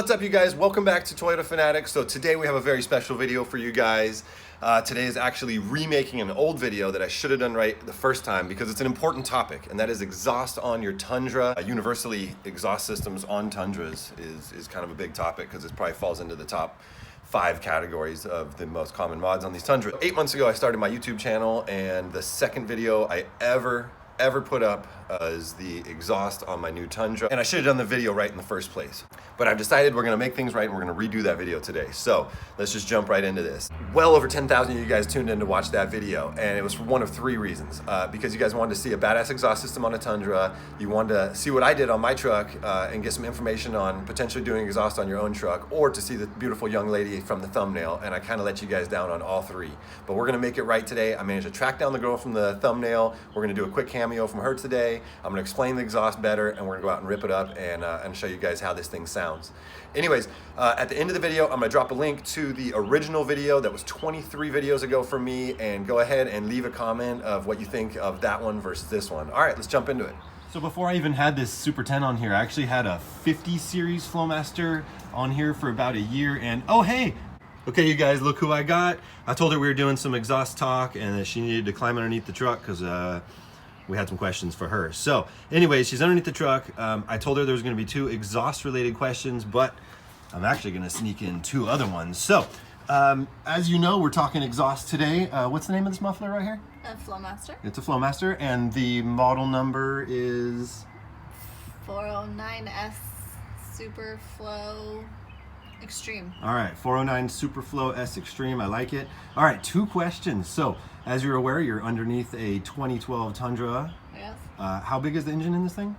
What's up, you guys? Welcome back to Toyota Fanatics. So today we have a very special video for you guys. Today is actually remaking an old video that I should have done right the first time because it's an important topic, and that is exhaust on your Tundra. Universally, exhaust systems on Tundras is kind of a big topic because it probably falls into the top 5 categories of the most common mods on these Tundras. 8 months ago, I started my YouTube channel, and the second video I ever put up is the exhaust on my new Tundra, and I should have done the video right in the first place. But I've decided we're gonna make things right and we're gonna redo that video today. So let's just jump right into this. Well over 10,000 of you guys tuned in to watch that video, and it was for one of 3 reasons. Because you guys wanted to see a badass exhaust system on a Tundra, you wanted to see what I did on my truck and get some information on potentially doing exhaust on your own truck, or to see the beautiful young lady from the thumbnail, and I kind of let you guys down on all 3. But we're gonna make it right today. I managed to track down the girl from the thumbnail. We're gonna do a quick cameo from her today. I'm gonna explain the exhaust better, and we're gonna go out and rip it up and show you guys how this thing sounds. Anyways, at the end of the video, I'm gonna drop a link to the original video that was 23 videos ago from me, and go ahead and leave a comment of what you think of that one versus this one. All right, let's jump into it. So before I even had this Super 10 on here, I actually had a 50 series Flowmaster on here for about a year, and oh hey! Okay, you guys, look who I got. I told her we were doing some exhaust talk and that she needed to climb underneath the truck because we had some questions for her. So anyways, she's underneath the truck. I told her there was gonna be 2 exhaust related questions, but I'm actually gonna sneak in 2 other ones. So as you know, we're talking exhaust today. What's the name of this muffler right here? A Flowmaster. It's a Flowmaster, and the model number is 409S Superflow Extreme. All right, 409 Superflow S Extreme, I like it. All right, 2 questions. So, as you're aware, you're underneath a 2012 Tundra. Yes. How big is the engine in this thing?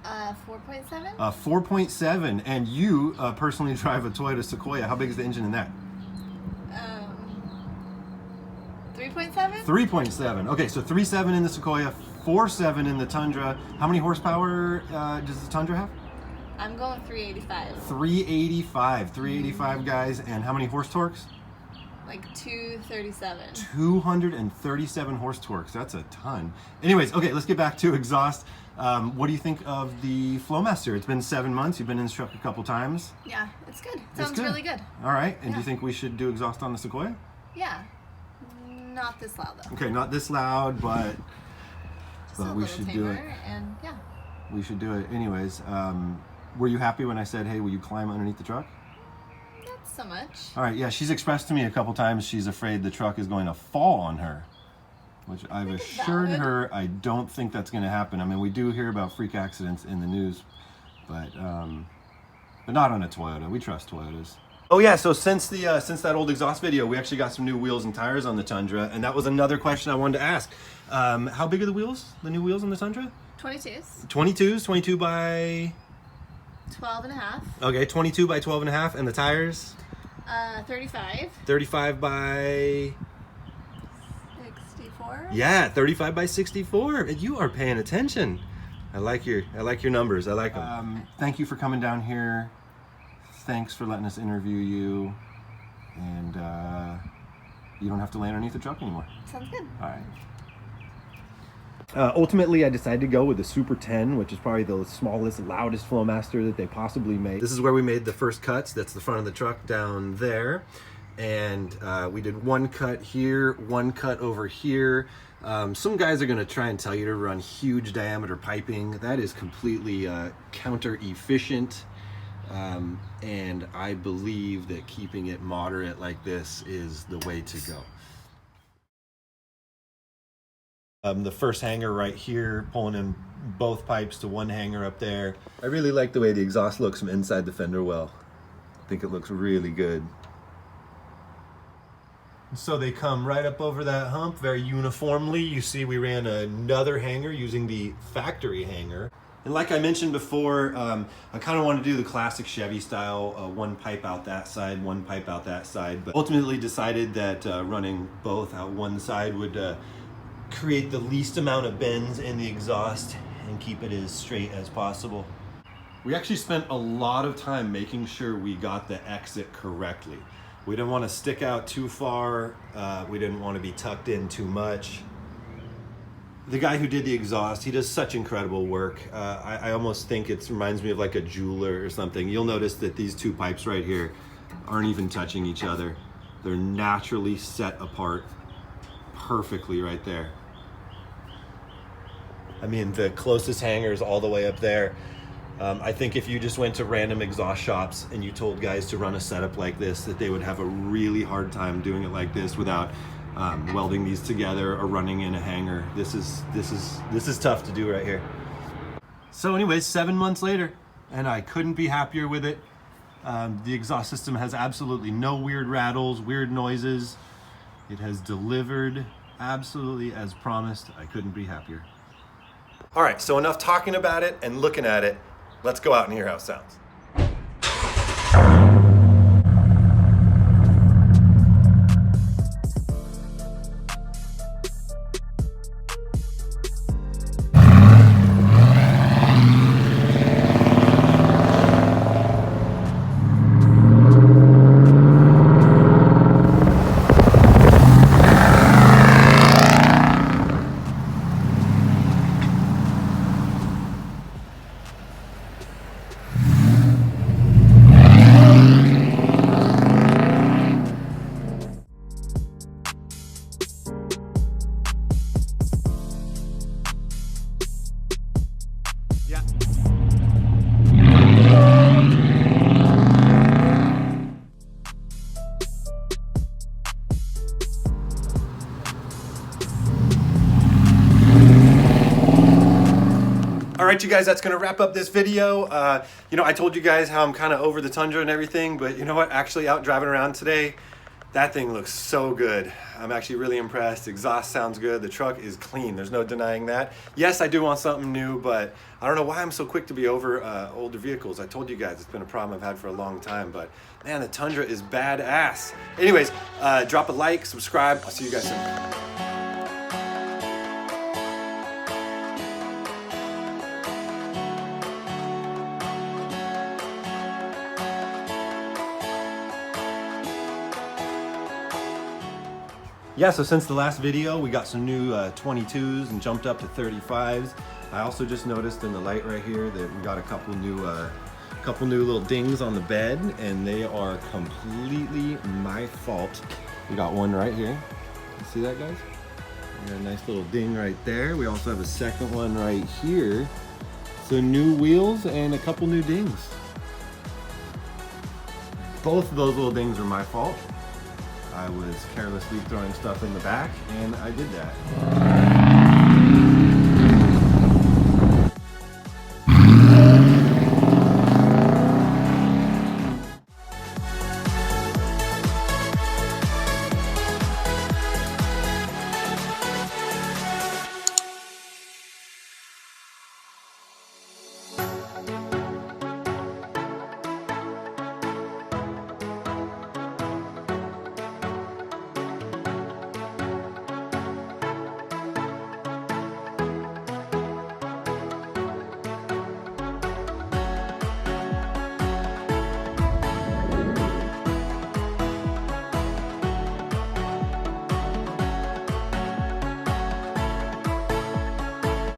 4.7. 4.7, and you personally drive a Toyota Sequoia. How big is the engine in that? 3.7. 3.7. Okay, so 3.7 in the Sequoia, 4.7 in the Tundra. How many horsepower does the Tundra have? I'm going 385. 385, guys. And how many horse torques? Like 237. 237 horse torques. That's a ton. Anyways, okay, let's get back to exhaust. What do you think of the Flowmaster? It's been 7 months. You've been in this truck a couple times. Yeah, it's good. Sounds really good. All right. And yeah. Do you think we should do exhaust on the Sequoia? Yeah. Not this loud though. Okay, not this loud, but we should do it. And yeah. We should do it. Anyways, were you happy when I said, hey, will you climb underneath the truck? Not so much. All right, yeah, she's expressed to me a couple times she's afraid the truck is going to fall on her, which I've assured her I don't think that's going to happen. I mean, we do hear about freak accidents in the news, but not on a Toyota. We trust Toyotas. Oh yeah, so since that old exhaust video, we actually got some new wheels and tires on the Tundra, and that was another question I wanted to ask. How big are the wheels? The new wheels on the Tundra? 22s. 22s, 22 by 12 and a half. Okay, 22 by 12 and a half, and the tires? 35. 35 by 64. Yeah, 35 by 64. You are paying attention. I like your numbers. I like them. Thank you for coming down here. Thanks for letting us interview you, and you don't have to lay underneath the truck anymore. Sounds good. All right. Ultimately, I decided to go with the Super 10, which is probably the smallest, loudest Flowmaster that they possibly made. This is where we made the first cuts. That's the front of the truck down there. And we did 1 cut here, 1 cut over here. Some guys are going to try and tell you to run huge diameter piping. That is completely counter-efficient. And I believe that keeping it moderate like this is the way to go. The first hanger right here, pulling in both pipes to 1 hanger up there. I really like the way the exhaust looks from inside the fender well. I think it looks really good. So they come right up over that hump very uniformly. You see we ran another hanger using the factory hanger. And like I mentioned before, I kind of want to do the classic Chevy style, 1 pipe out that side, 1 pipe out that side, but ultimately decided that running both out one side would create the least amount of bends in the exhaust and keep it as straight as possible. We actually spent a lot of time making sure we got the exit correctly. We didn't want to stick out too far. We didn't want to be tucked in too much. The guy who did the exhaust, he does such incredible work. I almost think it reminds me of like a jeweler or something. You'll notice that these two pipes right here aren't even touching each other. They're naturally set apart perfectly right there. I mean, the closest hanger is all the way up there. I think if you just went to random exhaust shops and you told guys to run a setup like this, that they would have a really hard time doing it like this without welding these together or running in a hanger. This is tough to do right here. So anyways, 7 months later, and I couldn't be happier with it. The exhaust system has absolutely no weird rattles, weird noises. It has delivered absolutely as promised. I couldn't be happier. All right, so enough talking about it and looking at it. Let's go out and hear how it sounds. All right, you guys, that's gonna wrap up this video. You know, I told you guys how I'm kind of over the Tundra and everything, but you know what? Actually out driving around today, that thing looks so good. I'm actually really impressed. Exhaust sounds good. The truck is clean. There's no denying that. Yes, I do want something new, but I don't know why I'm so quick to be over older vehicles. I told you guys it's been a problem I've had for a long time, but man, the Tundra is badass. Anyways, drop a like, subscribe. I'll see you guys soon. Yeah, so since the last video, we got some new 22s and jumped up to 35s. I also just noticed in the light right here that we got a couple new little dings on the bed, and they are completely my fault. We got one right here. You see that, guys? We got a nice little ding right there. We also have a second one right here. So new wheels and a couple new dings. Both of those little dings are my fault. I was carelessly throwing stuff in the back, and I did that.